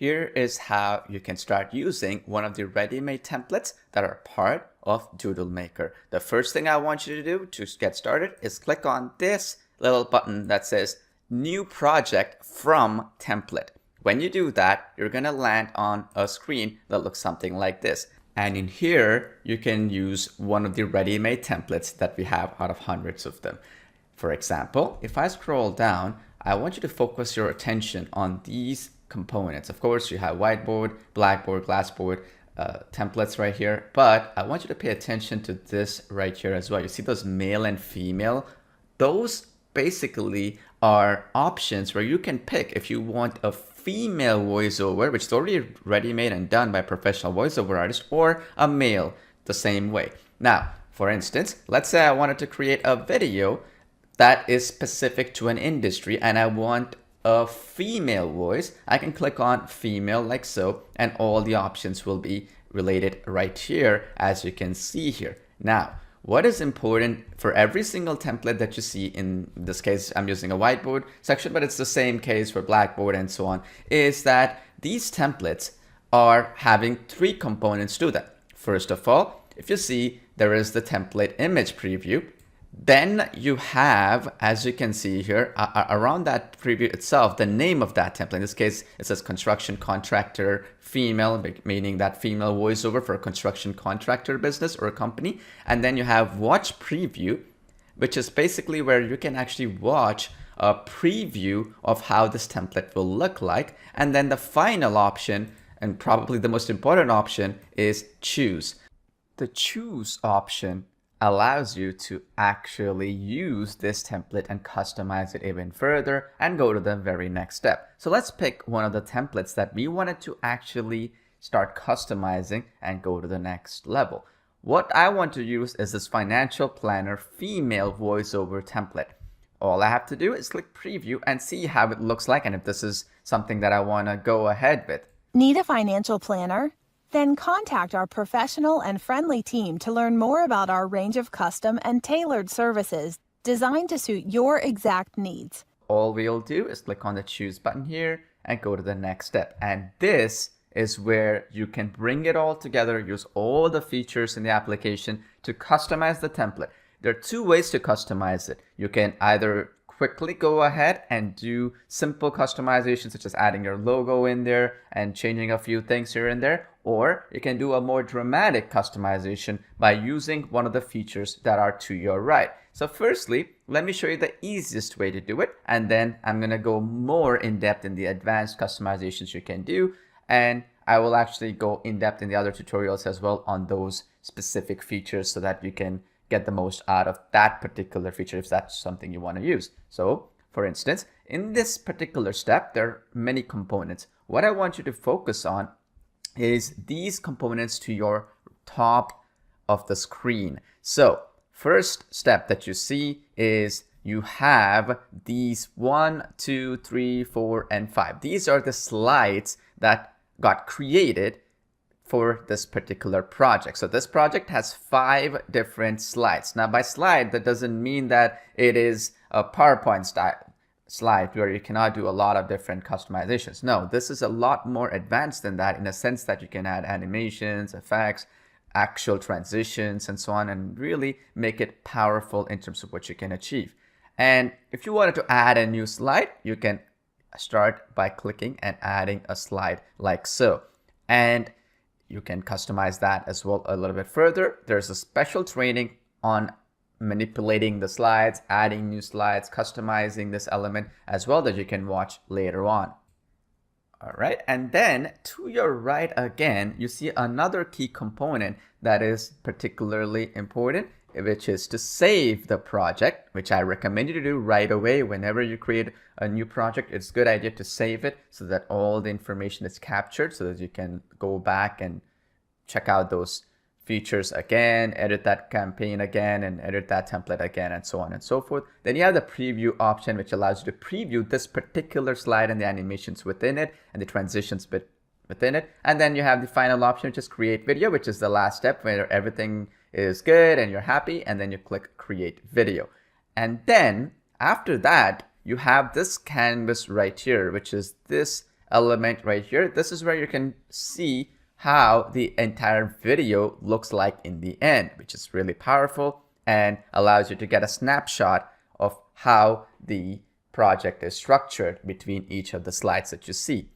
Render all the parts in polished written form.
here is how you can start using one of the ready-made templates that are part of Doodle Maker. The first thing I want you to do to get started is click on this little button that says New Project from Template. When you do that, you're going to land on a screen that looks something like this. And in here, you can use one of the ready-made templates that we have out of hundreds of them. For example, if I scroll down, I want you to focus your attention on these components. Of course, you have whiteboard, blackboard, glassboard, templates right here, but I want you to pay attention to this right here as well. You see those male and female? Those basically are options where you can pick if you want a female voiceover, which is already ready-made and done by a professional voiceover artist, or a male the same way. Now, for instance, let's say I wanted to create a video that is specific to an industry and I want a female voice. I can click on female like so, and all the options will be related right here, as you can see here. Now, what is important for every single template that you see, in this case, I'm using a whiteboard section, but it's the same case for blackboard and so on, is that these templates are having three components to them. First of all, if you see, there is the template image preview. Then you have, as you can see here, around that preview itself, the name of that template. In this case, it says construction contractor female, meaning that female voiceover for a construction contractor business or a company. And then you have watch preview, which is basically where you can actually watch a preview of how this template will look like. And then the final option, and probably the most important option, is choose. The choose option allows you to actually use this template and customize it even further and go to the very next step. So let's pick one of the templates that we wanted to actually start customizing and go to the next level. What I want to use is this financial planner female voiceover template. All I have to do is click preview and see how it looks like, and if this is something that I want to go ahead with. Need a financial planner? Then contact our professional and friendly team to learn more about our range of custom and tailored services designed to suit your exact needs. All we'll do is click on the choose button here and go to the next step. And this is where you can bring it all together, use all the features in the application to customize the template. There are two ways to customize it. You can either quickly go ahead and do simple customization, such as adding your logo in there and changing a few things here and there, or you can do a more dramatic customization by using one of the features that are to your right. So firstly, let me show you the easiest way to do it, and then I'm going to go more in depth in the advanced customizations you can do, and I will actually go in depth in the other tutorials as well on those specific features so that you can get the most out of that particular feature if that's something you want to use. So for instance, in this particular step, there are many components. What I want you to focus on is these components to your top of the screen. So first step that you see is you have these 1, 2, 3, 4, and 5. These are the slides that got created for this particular project. So this project has 5 different slides. Now by slide, that doesn't mean that it is a PowerPoint style slide where you cannot do a lot of different customizations. No, this is a lot more advanced than that, in a sense that you can add animations, effects, actual transitions, and so on, and really make it powerful in terms of what you can achieve. And if you wanted to add a new slide, you can start by clicking and adding a slide like so. And you can customize that as well a little bit further. There's a special training on manipulating the slides, adding new slides, customizing this element as well that you can watch later on. All right, and then to your right again, you see another key component that is particularly important, which is to save the project, which I recommend you to do right away. Whenever you create a new project, it's a good idea to save it so that all the information is captured, so that you can go back and check out those features again, edit that campaign again, and edit that template again, and so on and so forth. Then you have the preview option, which allows you to preview this particular slide and the animations within it and the transitions within it. And then you have the final option, which is create video, which is the last step where everything is good and you're happy, and then you click create video. And then after that, you have this canvas right here, which is this element right here, this is where you can see how the entire video looks like in the end, which is really powerful and allows you to get a snapshot of how the project is structured between each of the slides that you see.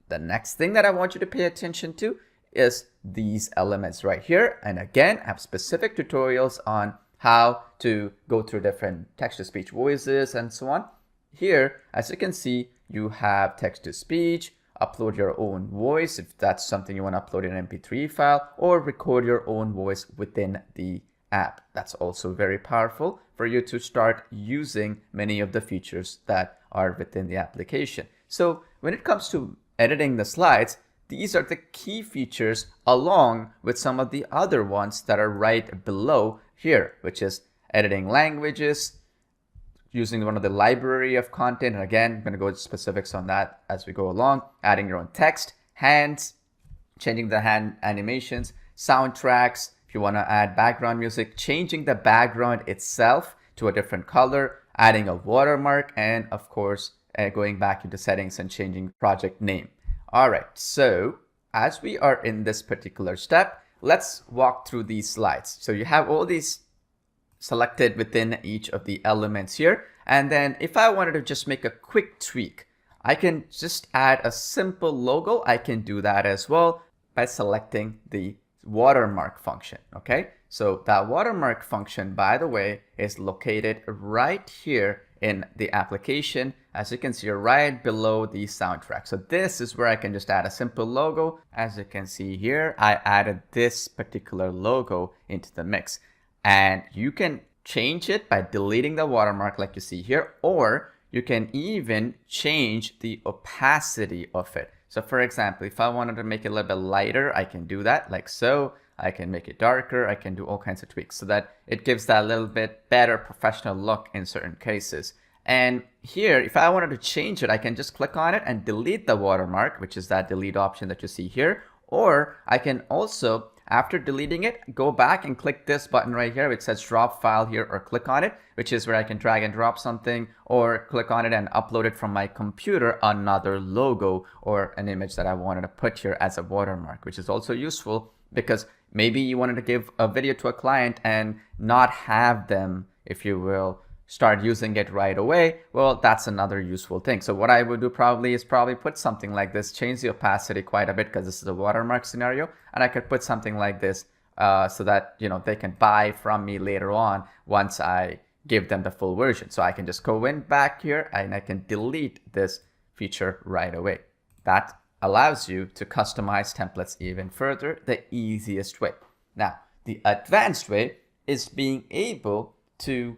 The next thing that I want you to pay attention to is these elements right here. And again, I have specific tutorials on how to go through different text-to-speech voices and so on. Here, as you can see, you have text-to-speech, upload your own voice if that's something you want to upload in an MP3 file, or record your own voice within the app. That's also very powerful for you to start using many of the features that are within the application. So when it comes to editing the slides, these are the key features along with some of the other ones that are right below here, which is editing languages, using one of the library of content. And again, I'm going to go into specifics on that as we go along. Adding your own text, hands, changing the hand animations, soundtracks. If you want to add background music, changing the background itself to a different color, adding a watermark, and of course, going back into settings and changing project name. All right, so as we are in this particular step, let's walk through these slides. So you have all these selected within each of the elements here. And then if I wanted to just make a quick tweak, I can just add a simple logo. I can do that as well by selecting the watermark function. Okay, so that watermark function, by the way, is located right here in the application. As you can see, right below the soundtrack. So this is where I can just add a simple logo. As you can see here, I added this particular logo into the mix. And you can change it by deleting the watermark like you see here, or you can even change the opacity of it. So for example, if I wanted to make it a little bit lighter, I can do that like so. I can make it darker. I can do all kinds of tweaks so that it gives that little bit better professional look in certain cases. And here, if I wanted to change it, I can just click on it and delete the watermark, which is that delete option that you see here. Or I can also, after deleting it, go back and click this button right here, which says drop file here, or click on it, which is where I can drag and drop something, or click on it and upload it from my computer, another logo or an image that I wanted to put here as a watermark, which is also useful because maybe you wanted to give a video to a client and not have them, if you will, start using it right away. Well, that's another useful thing. So what I would do is put something like this, change the opacity quite a bit because this is a watermark scenario, and I could put something like this so that they can buy from me later on once I give them the full version. So I can just go in back here and I can delete this feature right away. That allows you to customize templates even further the easiest way. Now, the advanced way is being able to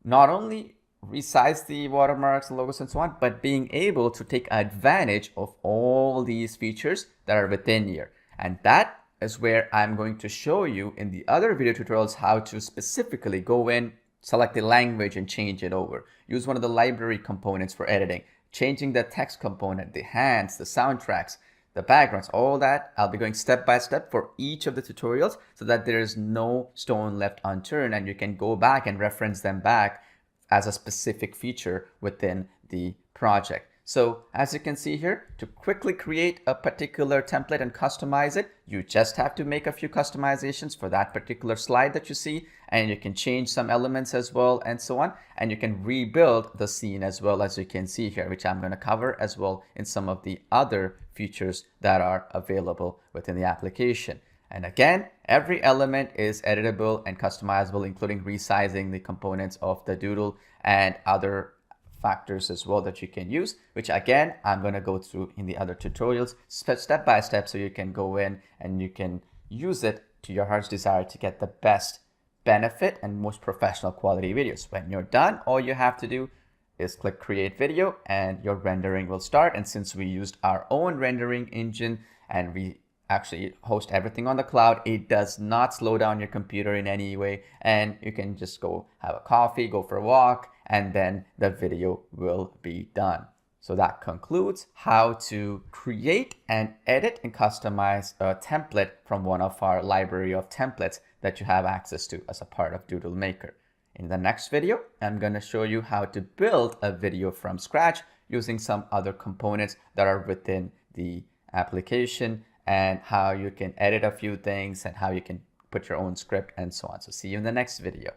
not only resize the watermarks and logos and so on, but being able to take advantage of all these features that are within here. And that is where I'm going to show you in the other video tutorials how to specifically go in, select the language and change it over. Use one of the library components for editing, changing the text component, the hands, the soundtracks, the backgrounds, all that. I'll be going step by step for each of the tutorials so that there is no stone left unturned and you can go back and reference them back as a specific feature within the project. So as you can see here, to quickly create a particular template and customize it, you just have to make a few customizations for that particular slide that you see, and you can change some elements as well and so on, and you can rebuild the scene as well, as you can see here, which I'm going to cover as well in some of the other features that are available within the application. And again, every element is editable and customizable, including resizing the components of the doodle and other factors as well that you can use, which again, I'm going to go through in the other tutorials step by step so you can go in and you can use it to your heart's desire to get the best benefit and most professional quality videos. When you're done, all you have to do is click create video and your rendering will start. And since we used our own rendering engine and we actually host everything on the cloud, it does not slow down your computer in any way, and you can just go have a coffee, go for a walk, and then the video will be done. So that concludes how to create and edit and customize a template from one of our library of templates that you have access to as a part of Doodle Maker. In the next video, I'm going to show you how to build a video from scratch using some other components that are within the application, and how you can edit a few things and how you can put your own script and so on. So see you in the next video.